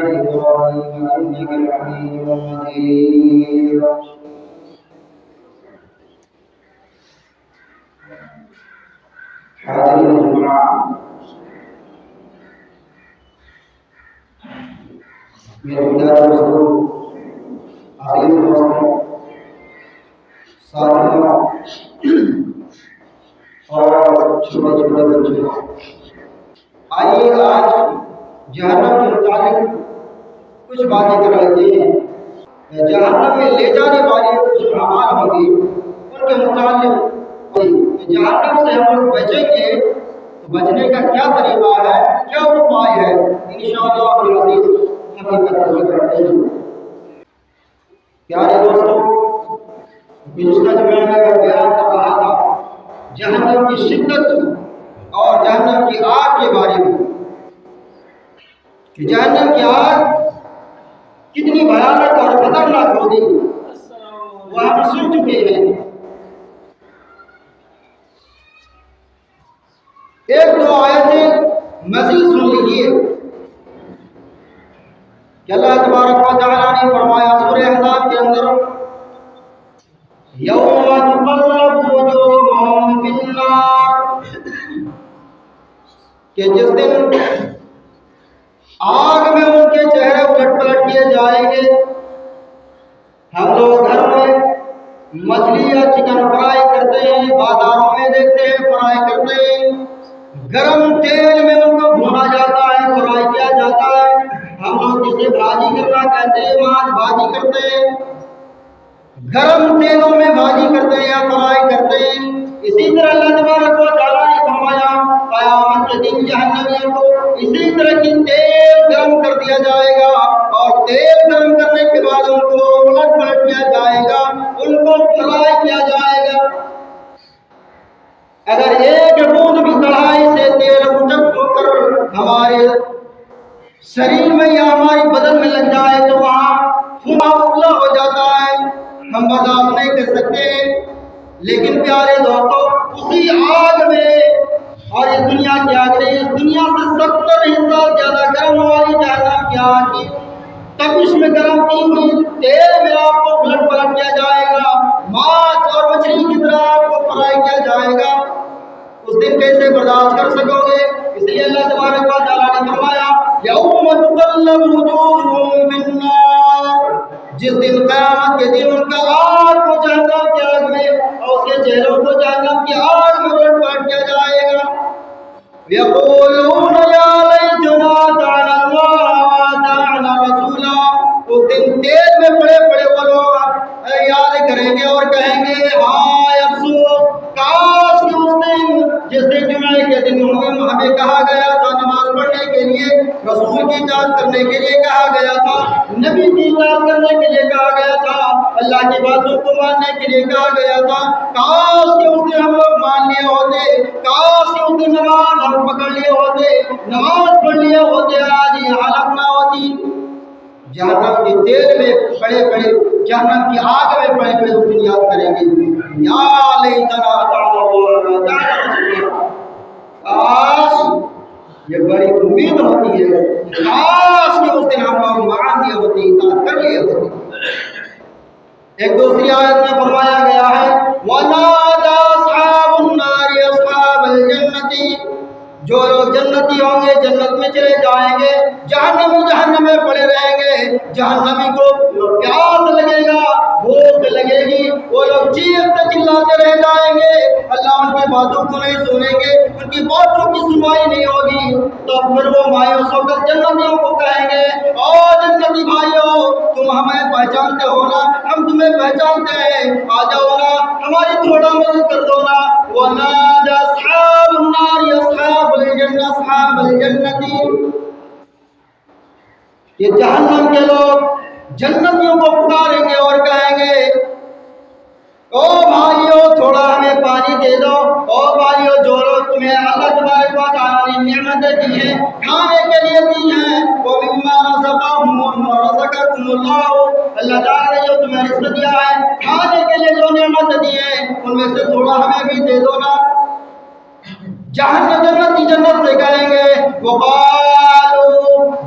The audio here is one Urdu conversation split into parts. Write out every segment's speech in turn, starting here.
إبراهيم إنك حميد مجيد. حاضرین جمعہ، میرے پیارے دوستوں، عزیز دوستوں، ساتھیوں اور چھوٹے چھوٹے بچوں، آئیے آج جہنم کے متعلق کچھ باتیں کر لیتے ہیں۔ جہنم میں لے جانے والے کچھ اعمال ہوں گے، ان کے متعلق جہنم سے ہم لوگ بچیں گے تو بچنے کا کیا طریقہ ہے، کیا اپائے ہے، انشاءاللہ العزیز حقیقت کرتے ہیں۔ پیارے دوستوں، گزشتہ جمعہ میں بیان کر رہا تھا جہنم کی شدت اور جہنم کی آگ کے بارے میں کہ جہنم کی آگ کتنی بھیانک اور خطرناک ہوگی، وہ ہم سن چکے ہیں۔ ایک دو آیتیں مزید سن لیجیے کہ اللہ تبارک و تعالیٰ نے فرمایا سورہ احزاب کے اندر، یوم تقلب وجوہہم فی النار، کہ جس دن آگ میں ان کے چہرے الٹ پلٹ کیے جائیں گے۔ ہم لوگ گھر میں مچھلی یا چکن فرائی کرتے ہیں، بازاروں میں دیکھتے ہیں فرائی کرتے ہیں، گرم تیل میں ان کو بھونا جاتا ہے، فرائی کیا جاتا ہے۔ ہم لوگ جسے بھاجی کرنا کہتے ہیں، ماچ بھاجی کرتے ہیں، گرم تیلوں میں بھاجی کرتے ہیں یا فرائی کرتے ہیں۔ اسی طرح اللہ تبارک و تعالیٰ نے فرمایا قیامت کے دن جہنمیوں کو اسی طرح کی تیل گرم کر دیا جائے گا، اور تیل گرم کرنے کے بعد ان کو الٹ پلٹ کیا جائے گا، ان کو فرائی کیا جائے گا۔ اگر ایک بوند بھی کڑھائی سے تیل اچک ہو کر ہمارے شریر میں یا ہماری بدن میں لگ جائے تو وہاں خون ابلا ہو جاتا ہے، ہم برداشت نہیں کر سکتے۔ لیکن پیارے دوستو، اسی آگ میں، اور اس دنیا کی آگ نہیں، اس دنیا سے 70 حصہ زیادہ گرم والی جہنم کی آگ کی تپش میں گرم کی ہوئی تیل میں آپ کو الٹ پلٹ کیا جائے گا، ماچھ اور مچھلی کی طرح آپ کو فرائی کیا جائے گا۔ اس دن کیسے برداشت کر سکو گے؟ اس لیے اللہ تبارک و تعالیٰ نے فرمایا یوم تقلب وجوہہم فی النار، جس دن قیامت کے دن ان کا آگ کو جہنم کی آگ میں اور اس کے چہروں کو جہنم کی آگ میں الٹ پلٹ کیا جائے گا۔ یقولون یا لیتنا اطعنا اللہ واطعنا رسولا، اس دن تیل میں پڑے پڑے وہ لوگ یاد کریں گے اور کہیں گے ہائے افسوس، کاش کہ اس دن جس دن جمعے کے دن ہمیں کہا گیا تھا نماز پڑھنے کے لیے، رسول کی اطاعت کرنے کے لیے کہا گیا تھا، نبی کی اطاعت کرنے کے لیے کہا گیا تھا، اللہ کی باتوں کو ماننے کے لیے کہا گیا تھا، کاش کہ اس دن ہم لوگ مان لیے ہوتے، کاش کہ اس دن نماز ہم پکڑ لیے ہوتے، نماز پڑھ لیے ہوتے، آج یہ حالت نہ ہوتی۔ جہنم کے تیل میں پڑے پڑے، جہنم کی آگ میں پڑے پڑے اس دن یاد کریں گے یا لیتنا اطعنا اللہ واطعنا رسولا۔ کاش، یہ بڑی امید ہوتی ہے، کاش کہ اس دن ہم لوگ مان لیے ہوتے، اطاعت کر لیے ہوتے۔ ایک دوسری آیت میں فرمایا گیا ہے وَنَادَى أَصْحَابُ النَّارِ أَصْحَابَ الْجَنَّةِ، جو لوگ جنتی ہوں گے جنت میں چلے جائیں گے، جہنمی جہنم میں پڑے رہیں گے، جہنمی کو پیاس لگے گا، بھوک لگے گی، وہ لوگ چیختے چلاتے رہ جائیں گے، اللہ ان کی باتوں کو نہیں سنیں گے، ان کی باتوں کی سنوائی نہیں ہوگی۔ تو پھر وہ مایوس ہو کر جنتیوں کو کہیں گے او جنتی بھائیو، تم ہمیں پہچانتے ہو نا، ہم تمہیں پہچانتے ہیں، آ جاؤ نا، ہماری تھوڑا مدد کر دو نا۔ وَنَادَى أَصْحَابُ النَّارِ أَصْحَابَ الْجَنَّةِ أَصْحَابَ الْجَنَّةِ، یہ جہنم کے لوگ جنتیوں کو پکاریں گے اور کہیں گے او بھائیو تھوڑا ہمیں پانی دے دو، او بھائیو جو لوگ تمہیں اللہ تبارک و تعالیٰ نے نعمتیں دی ہیں، کھانے کے لیے دی ہیں، وہ مما رزقکم اللہ، اللہ تعالیٰ نے جو تمہیں رزق دیا ہے، کھانے کے لیے جو نعمت دی ہے ان میں سے تھوڑا ہمیں بھی دے دو نا۔ جنتی جنت سے کہیں گے وقالو،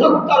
70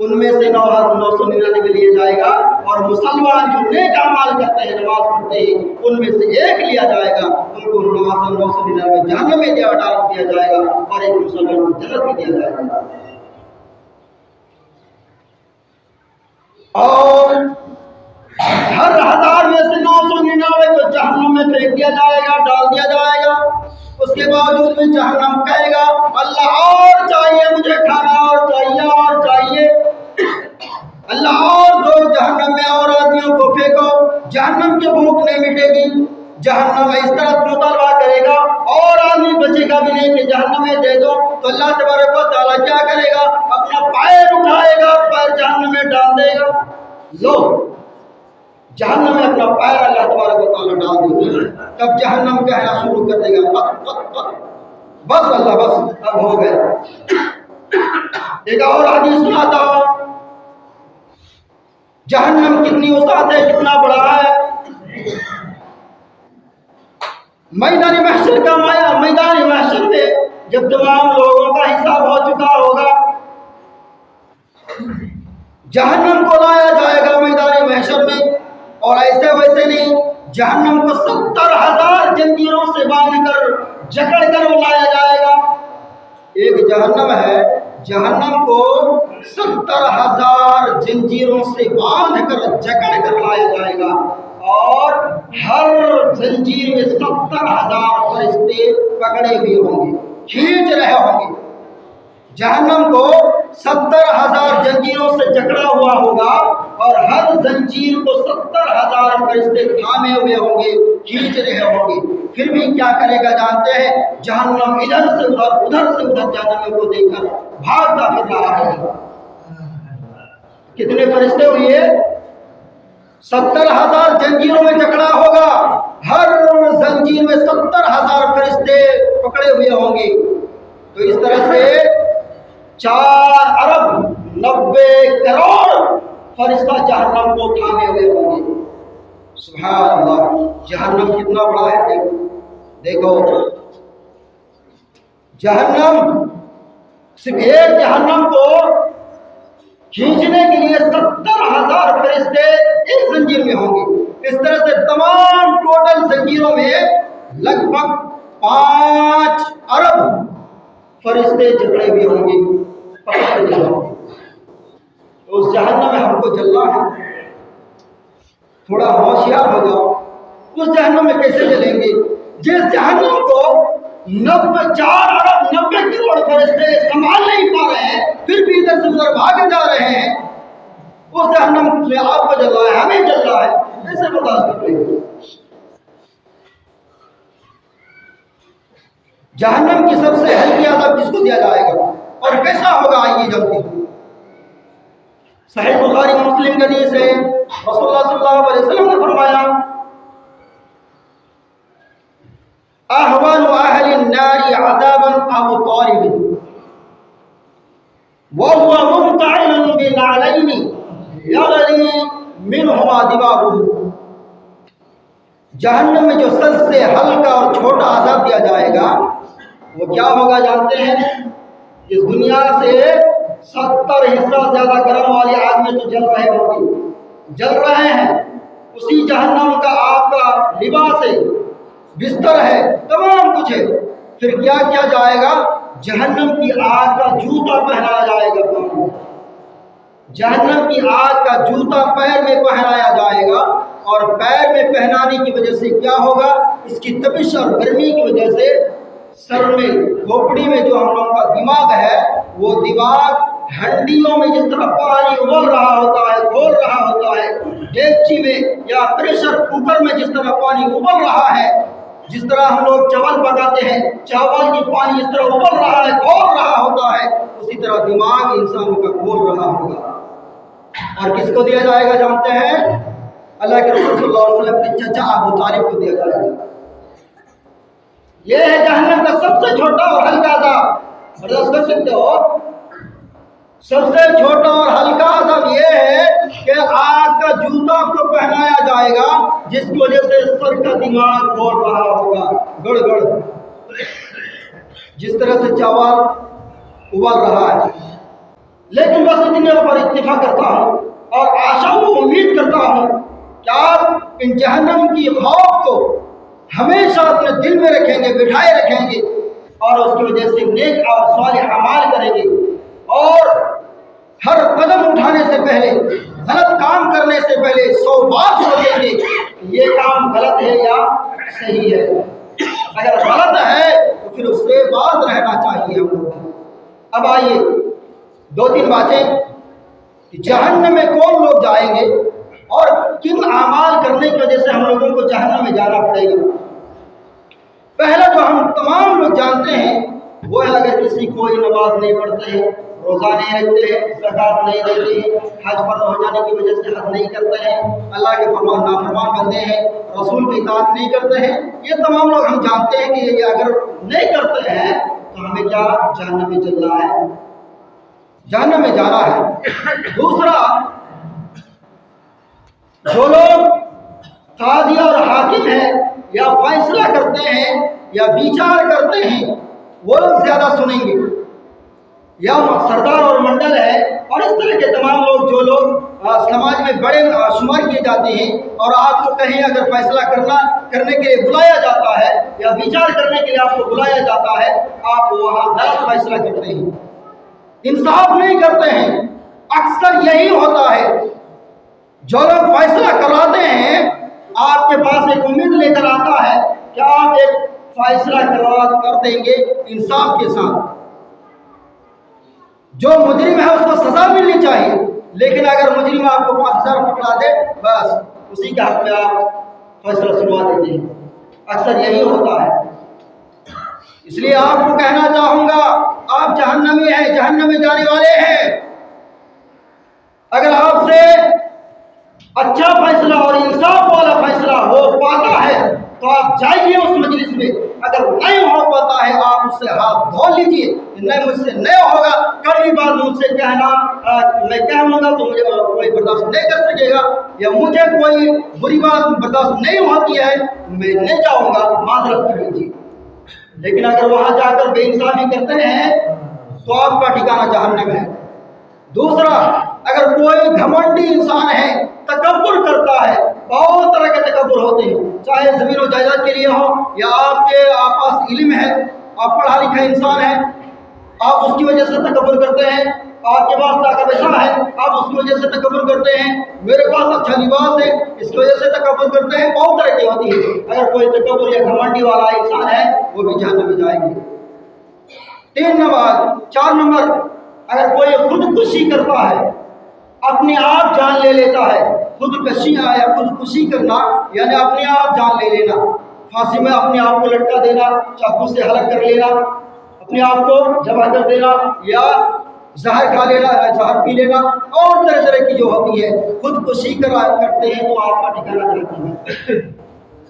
ان میں سے 9,999 لیا جائے گا، اور مسلمان جو نیک اعمال کرتے ہیں، نماز پڑھتے ہیں، ان میں سے ایک لیا جائے گا، ان کو 9,999 جہنم میں ڈال دیا جائے گا، اور ایک مسلمان کو جنت میں دیا جائے گا۔ اور ہر 1000 میں سے 999 کو جہنم میں پھینک دیا جائے گا، ڈال دیا جائے گا۔ اس کے باوجود بھی جہنم کہے گا اللہ اور چاہیے، مجھے کھانا اور چاہیے اور چاہیے، اللہ اور دو، جہنم میں اور آدمیوں کو پھینکو، جہنم کی بھوک نہیں مٹے گی۔ جہنم اس طرح مطالبہ کرے گا اور آدمی بچے گا بھی نہیں کہ جہنم میں دے دو، تو اللہ تبارک و تعالیٰ کیا کرے گا؟ اپنا پیر اٹھائے گا، پیر جہنم میں ڈال دے گا، لو جہنم میں اپنا پیر اللہ تبارک و تعالیٰ ڈال دے گا، تب جہنم کہنا شروع کر دے گا پت پت پت، بس اللہ بس اب ہو گیا۔ ایک اور حدیث سناتا ہوں، جہنم کتنی وسعت ہے، کتنا بڑا ہے۔ میدان محشر کا مایا، میدان محشر میں جب تمام لوگوں کا حساب ہو چکا ہوگا، جہنم کو لایا جائے گا میدان محشر میں، اور ایسے ویسے نہیں، جہنم کو 70,000 زنجیروں سے باندھ کر جکڑ کر لایا جائے گا۔ ایک جہنم ہے، جہنم کو 70,000 زنجیروں سے باندھ کر جکڑ کر لایا جائے گا، اور ہر زنجیر میں 70,000 فرشتے پکڑے ہوئے ہوں گے، کھینچ رہے ہوں گے۔ جہنم کو 70,000 زنجیروں سے جکڑا ہوا ہوگا، اور ہر زنجیر کو 70,000 فرشتے تھامے ہوئے ہوں گے، کھینچ رہے ہوں گے۔ پھر بھی کیا کرے گا جانتے ہیں؟ جہنم ادھر سے ادھر، ادھر سے ادھر جہنم کو دیکھ کر بھاگتا پھر رہا ہوگا۔ کتنے فرشتے ہوئے؟ 70,000 زنجیروں میں جکڑا ہوگا، ہر زنجیر میں 70,000 فرشتے پکڑے ہوئے ہوں گے۔ تو اس طرح سے 4 ارب 90 کروڑ فرشتہ جہنم کو تھامے ہوئے ہوں گے۔ سبحان اللہ، جہنم کتنا بڑا ہے، دیکھو جہنم، صرف ایک جہنم کو کھینچنے کے لیے 70,000 فرشتے ایک زنجیر میں ہوں گے۔ اس طرح سے تمام ٹوٹل زنجیروں میں لگ بھگ 5 ارب فرشتے جکڑے ہوئے ہوں گے، پکڑے ہوئے ہوں گے۔ تو اس جہنم میں ہم کو جلنا ہے، تھوڑا ہوشیار ہو جاؤ۔ اس جہنم میں کیسے جلیں گے؟ جس جہنم کو 4 ارب 90 کروڑ فرشتے سنبھال نہیں پا رہے ہیں، پھر بھی ادھر سے ادھر بھاگے جا رہے ہیں، اس جہنم میں آپ کو جل رہا ہے، ہمیں جل رہا ہے، کیسے برداشت کر رہے ہیں؟ جہنم کی سب سے ہلکی عذاب کس کو دیا جائے گا اور کیسا ہوگا، آئیے جانتے ہیں۔ صحیح بخاری مسلم کے حدیث ہے، رسول اللہ صلی اللہ علیہ وسلم نے فرمایا احوال اہل النار عذابا ابو طالب وهو ممتعن بنعلين يغلي منهما دماغه۔ جہنم میں جو سب سے ہلکا اور چھوٹا عذاب دیا جائے گا وہ کیا ہوگا جانتے ہیں؟ اس دنیا سے 70 حصہ زیادہ گرم والے آدمی تو جل رہے ہوں گے، جل رہے ہیں، اسی جہنم کا آپ کا لباس ہے، بستر ہے، تمام کچھ ہے۔ پھر کیا کیا جائے گا؟ جہنم کی آگ کا جوتا پہنایا جائے گا، جہنم کی آگ کا جوتا پیر میں پہنایا جائے گا، اور پیر میں پہنانے کی وجہ سے کیا ہوگا؟ اس کی تپش اور گرمی کی وجہ سے سر میں، کھوپڑی میں جو ہم لوگوں کا دماغ ہے، وہ دماغ ہڈیوں میں جس طرح پانی ابل رہا ہوتا ہے، کھول رہا ہوتا ہے، ڈیگچی میں یا پریشر کوکر میں جس طرح پانی ابل رہا ہے، جس طرح ہم لوگ چاول پکاتے ہیں، چاول کی پانی اس طرح ابل رہا ہے، کھول رہا ہوتا ہے، اسی طرح دماغ انسانوں کا کھول رہا ہوگا۔ اور کس کو دیا جائے گا جانتے ہیں؟ اللہ کے رسول صلی اللہ علیہ وسلم کے چچا ابو طالب کو دیا جائے گا۔ یہ ہے جہنم کا سب سے چھوٹا اور ہلکا عذاب، برداشت کر سکتے ہو؟ سب سے چھوٹا اور ہلکا عذاب یہ ہے کہ آگ کا جوتا کو پہنایا جائے گا، جس کی وجہ سے سر کا دماغ کھول رہا ہوگا، گڑ گڑ، جس طرح سے چاول ابل رہا ہے۔ لیکن بس اتنے پر اتفاق کرتا ہوں اور آشا و امید کرتا ہوں کہ آپ ان جہنم کی خوف کو ہمیشہ اپنے دل میں رکھیں گے، بٹھائے رکھیں گے، اور اس کی وجہ سے نیک اور صالح اعمال کریں گے، اور ہر قدم اٹھانے سے پہلے، غلط کام کرنے سے پہلے 100 بار سوچیں گے کہ یہ کام غلط ہے یا صحیح ہے۔ اگر غلط ہے تو پھر اس سے باز رہنا چاہیے ہم لوگوں کو۔ اب آئیے 2-3 باتیں کہ جہنم میں کون لوگ جائیں گے اور کن اعمال کرنے کی وجہ سے ہم لوگوں کو جہنم میں جانا پڑے گا۔ پہلا جو ہم تمام لوگ جانتے ہیں وہ ہے، اگر کسی کوئی نماز نہیں پڑھتے ہیں، روزہ نہیں رکھتے ہیں، زکوٰۃ نہیں دیتے ہیں، حج پر ہو جانے کی وجہ سے حج نہیں کرتے ہیں، اللہ کے فرمان نافرمان بنتے ہیں، رسول کی اطاعت نہیں کرتے ہیں، یہ تمام لوگ ہم جانتے ہیں کہ یہ اگر نہیں کرتے ہیں تو ہمیں کیا جہنم میں چلنا ہے، جہنم میں جانا ہے۔ دوسرا، جو لوگ قاضی اور حاکم ہیں یا فیصلہ کرتے ہیں یا وچار کرتے ہیں وہ لوگ زیادہ سنیں گے، یا سردار اور منڈل ہے اور اس طرح کے تمام لوگ جو لوگ سماج میں بڑے شمار کیے جاتے ہیں، اور آپ کو کہیں اگر فیصلہ کرنے کے لیے بلایا جاتا ہے یا وچار کرنے کے لیے آپ کو بلایا جاتا ہے، آپ وہاں غلط فیصلہ کرتے ہیں، انصاف نہیں کرتے ہیں۔ اکثر یہی ہوتا ہے، جو لوگ فیصلہ کراتے ہیں آپ کے پاس ایک امید لے کر آتا ہے کہ آپ ایک فیصلہ کر دیں گے انصاف کے ساتھ، جو مجرم ہے اس کو سزا ملنی چاہیے، لیکن اگر مجرم آپ کو 5000 پکڑا دے بس اسی کے حق میں آپ فیصلہ سنوا دیتے ہیں۔ اکثر یہی ہوتا ہے، اس لیے آپ کو کہنا چاہوں گا آپ جہنمی ہیں، جہنم میں جانے والے ہیں۔ اگر آپ سے اچھا فیصلہ اور انصاف والا فیصلہ ہو پاتا ہے تو آپ جائیے اس مجلس میں، اگر نہیں ہو پاتا ہے آپ اس سے ہاتھ دھو لیجیے، نہیں مجھ سے نہیں ہوگا، کڑوی بات مجھ سے کہنا میں کہوں گا تو مجھے کوئی برداشت نہیں کر سکے گا، یا مجھے کوئی بری بات برداشت نہیں ہوتی ہے میں نہیں جاؤں گا، معذرت کر لیجیے۔ لیکن اگر وہاں جا کر بے انصافی کرتے ہیں تو آپ کا ٹھکانہ جہنم ہے۔ دوسرا، اگر کوئی گھمنڈی انسان ہے، تکبر کرتا ہے، بہت طرح کے تکبر ہوتے ہیں، چاہے زمین و جائیداد کے لیے ہو یا آپ کے پاس علم ہے، آپ پڑھا لکھا انسان ہے، آپ اس کی وجہ سے تکبر کرتے ہیں، آپ کے پاس ٹاکا پیسہ ہے آپ اس کی وجہ سے تکبر کرتے ہیں، میرے پاس اچھا لباس ہے اس کی وجہ سے تکبر کرتے ہیں، بہت طرح کی ہوتی ہے۔ اگر کوئی تکبر یا گھمنڈی والا انسان ہے وہ بھی جہنم میں جائیں گے۔ 4 نمبر، اگر کوئی خودکشی کرتا ہے، اپنے آپ جان لے لیتا ہے، خودکشی کرنا یعنی اپنے آپ جان لے لینا، پھانسی میں اپنے آپ کو لٹکا دینا، چاقو سے ہلاک کر لینا، اپنے آپ کو ذبح کر دینا، یا زہر کھا لینا، زہر پی لینا، اور طرح طرح کی جو ہوتی ہے خودکشی کرتے ہیں تو آپ کا ٹھکانہ جہنم ہے۔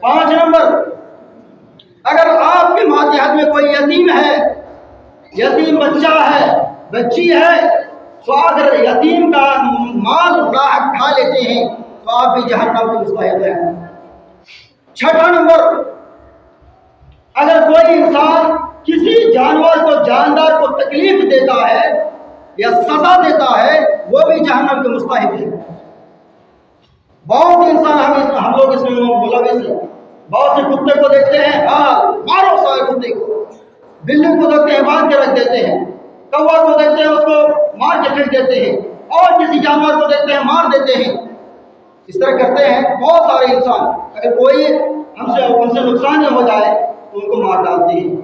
5 نمبر، اگر آپ کے ماتحت میں کوئی یتیم ہے، یتیم بچہ ہے، بچی ہے، تو اگر یتیم کا مال ناحق کھا لیتے ہیں تو آپ بھی جہنم کے مستحق ہیں۔ 6 نمبر، اگر کوئی انسان کسی جانور کو، جاندار کو تکلیف دیتا ہے یا سزا دیتا ہے وہ بھی جہنم کے مستحق ہے۔ بہت انسان ہم لوگ اس میں ملوث ہیں، بہت سے کتے کو دیکھتے ہیں مارو سارے کتے کو، بلی کو دیکھتے ہیں باندھ کے رکھ دیتے ہیں، کوا کو دیکھتے ہیں اس کو مار کے پھینک دیتے ہیں، اور کسی جانور کو دیکھتے ہیں مار دیتے ہیں، اس طرح کرتے ہیں بہت سارے انسان۔ اگر کوئی ان سے نقصان ہو جائے تو ان کو مار ڈالتے ہیں۔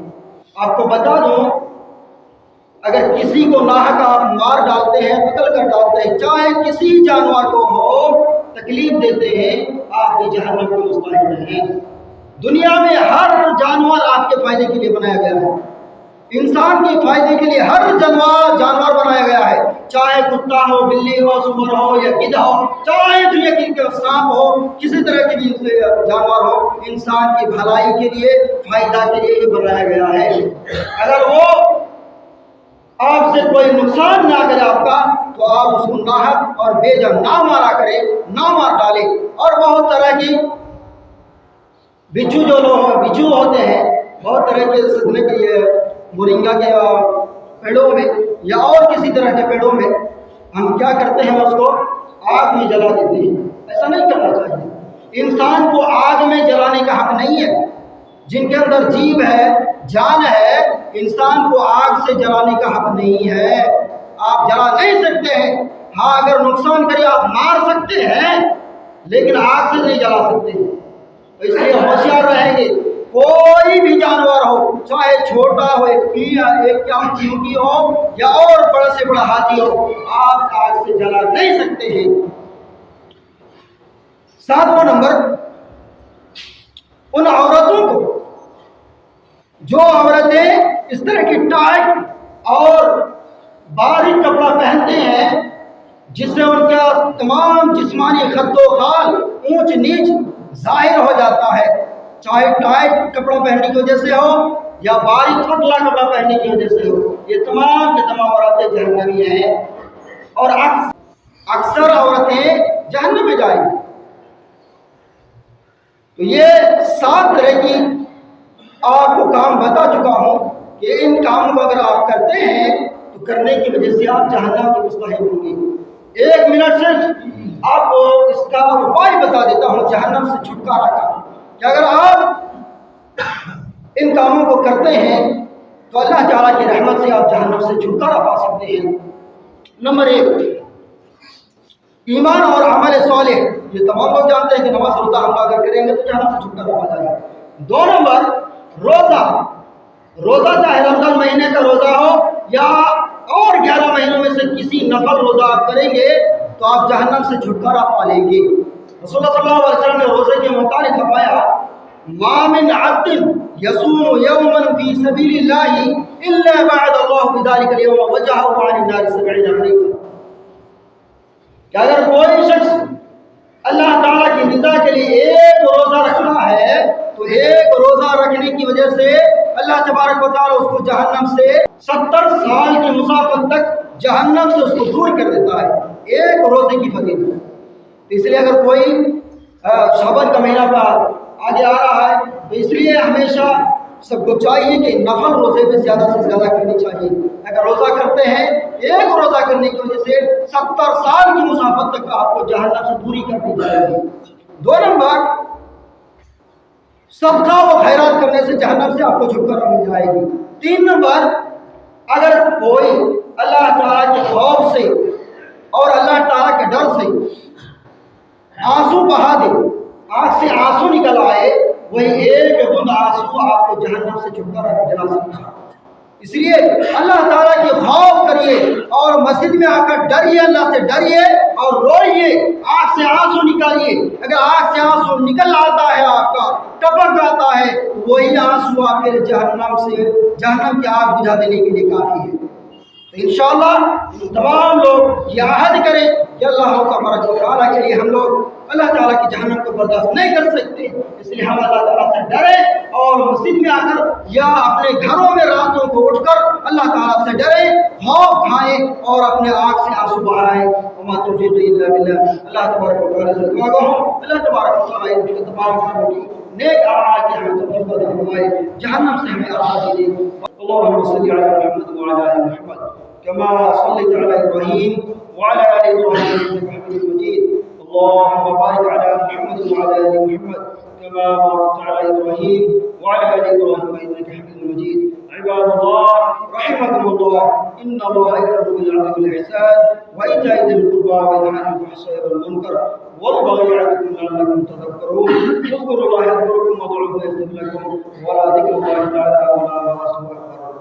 آپ کو بتا دوں، اگر کسی کو ناحق آپ مار ڈالتے ہیں، قتل کر ڈالتے ہیں، چاہے کسی جانور کو ہو، تکلیف دیتے ہیں، آپ بھی جہنم کے مستحق ہیں۔ دنیا میں ہر جانور آپ کے فائدے کے لیے بنایا گیا ہے، انسان کے فائدے کے لیے ہر جانور بنایا گیا ہے، چاہے کتا ہو، بلی ہو، سور ہو یا گدھا ہو، چاہے دنیا کی سانپ ہو، کسی طرح کی بھی جانور ہو، انسان کی بھلائی کے لیے، فائدہ کے لیے ہی بنایا گیا ہے۔ اگر وہ آپ سے کوئی نقصان نہ کرے آپ کا تو آپ اس کو ناحق اور بے جا نہ مارا کرے، نہ مار ڈالے۔ اور بہت طرح کی بچھو ہوتے ہیں، بہت طرح کے سدنے کے مرنگا کے پیڑوں میں یا اور کسی طرح کے پیڑوں میں ہم کیا کرتے ہیں، اس کو آگ میں جلا دیتے ہیں. ایسا نہیں کرنا چاہیے. انسان کو آگ میں جلانے کا حق نہیں ہے. جن کے اندر جیو ہے، جان ہے، انسان کو آگ سے جلانے کا حق نہیں ہے. آپ جلا نہیں سکتے ہیں. ہاں اگر نقصان کرے آپ مار سکتے ہیں، لیکن آگ سے نہیں جلا سکتے. تو اس لیے ہوشیار رہیں گے. کوئی بھی جانور ہو، چاہے چھوٹا ہو، ایک چیونٹی ہو یا اور بڑے سے بڑا ہاتھی ہو، آپ آگ سے جلا نہیں سکتے ہیں. 7واں نمبر، ان عورتوں کو جو عورتیں اس طرح کی ٹائٹ اور باریک کپڑا پہنتے ہیں جس سے ان کا تمام جسمانی خد و خال اونچ نیچ ظاہر ہو جاتا ہے، چاہے ٹائٹ کپڑا پہننے کی وجہ سے ہو یا باریک پتلا کپڑا پہننے کی وجہ سے ہو، یہ تمام کے تمام عورتیں جہنمی ہیں اور اکثر عورتیں جہنم میں جائیں گی. تو یہ 7 طرح کی آپ کو کام بتا چکا ہوں کہ ان کاموں کو اگر آپ کرتے ہیں تو کرنے کی وجہ سے آپ جہنم کے مستحق ہوں گے. 1 منٹ صرف آپ کو اس کا اپائے بتا دیتا ہوں جہنم سے چھٹکارا کا، کہ اگر آپ ان کاموں کو کرتے ہیں تو اللہ تعالیٰ کی رحمت سے آپ جہنم سے چھٹکارا پا سکتے ہیں. نمبر 1، ایمان اور عمل صالح. یہ تمام لوگ جانتے ہیں کہ نماز روزہ ہم اگر کریں گے تو جہنم سے چھٹکارا پا جائے گا. 2 نمبر، روزہ چاہے رمضان مہینے کا روزہ ہو یا اور 11 مہینوں میں سے کسی نفل روزہ آپ کریں گے تو آپ جہنم سے چھٹکارا پا لیں گے. رسول اللہ صلی اللہ علیہ وسلم نے روزے کے متعلق فرمایا، ما من عبد يصوم يوما في سبيل الله الا بعد الله بذلك اليوم وجهه عن النار 70 خريفا. کہ اگر کوئی شخص اللہ تعالیٰ کی رضا کے لیے ایک روزہ رکھنا ہے تو ایک روزہ رکھنے کی وجہ سے اللہ تبارک و تعالیٰ اس کو جہنم سے 70 سال کی مسافت تک جہنم سے اس کو دور کر دیتا ہے، ایک روزے کی فضیلت. اس لیے اگر کوئی شعبان کا مہینہ پر آگے آ رہا ہے تو اس لیے ہمیشہ سب کو چاہیے کہ نفل روزے میں زیادہ سے زیادہ کرنی چاہیے. اگر روزہ کرتے ہیں، ایک روزہ کرنے کی وجہ سے 70 سال کی مسافت تک آپ کو جہنم سے دوری کر دی جائے گی. 2 نمبر، صدقہ و خیرات کرنے سے جہنم سے آپ کو چھٹکارا مل جائے گی. 3 نمبر، اگر کوئی اللہ تعالیٰ کے خوف سے اور اللہ تعالیٰ کے ڈر سے آنسو بہا دے، آنکھ سے آنسو نکل آئے، وہی ایک بوند آنسو آپ کو جہنم سے چھٹکارا دلا سکتا ہے. اس لیے اللہ تعالیٰ کی خوف کریے اور مسجد میں آ کر ڈریے، اللہ سے ڈریے اور روئیے، آنکھ سے آنسو نکالیے. اگر آنکھ سے آنسو نکل آتا ہے، آپ کا ٹپک آتا ہے، وہی آنسو آپ کے جہنم کی آگ بجھا دینے کے لیے کافی ہے. تو انشاءاللہ تمام لوگ یہ عہد کریں کہ اللہ تبارک و تعالیٰ کے لیے ہم لوگ اللہ تعالیٰ کی جہنم کو برداشت نہیں کر سکتے. اس لیے ہم اللہ تعالیٰ سے ڈریں اور مسجد میں آ کر یا اپنے گھروں میں راتوں کو اٹھ کر اللہ تعالیٰ سے ڈریں، خوف کھائیں اور اپنے آنکھ سے آنسو بہائیں. وما توفیق الا باللہ. اللہ تبارک و تعالیٰ سے دعا گو ہوں اللہ تبارک و تعالیٰ ان تمام کاموں کی نیک اعمال کی ہمیں توفیق عطا فرمائے، جہنم سے ہمیں آزادی دے. اللهم صل على محمد وعلى ال محمد كما صليت على ابراهيم وعلى ال ابراهيم انك حميد مجيد. اللهم بارك على محمد وعلى ال محمد كما باركت على ابراهيم وعلى ال ابراهيم انك حميد مجيد. عباد الله رحمكم الله، ان الله يأمر بالعدل والاحسان وايتاء ذي القربى وينهى عن الفحشاء والمنكر والبغي يعظكم لعلكم تذكرون. اذكروا الله يذكركم وادعوه يستجب لكم ولا ذكر الله تعالى ولا رسول اكبر.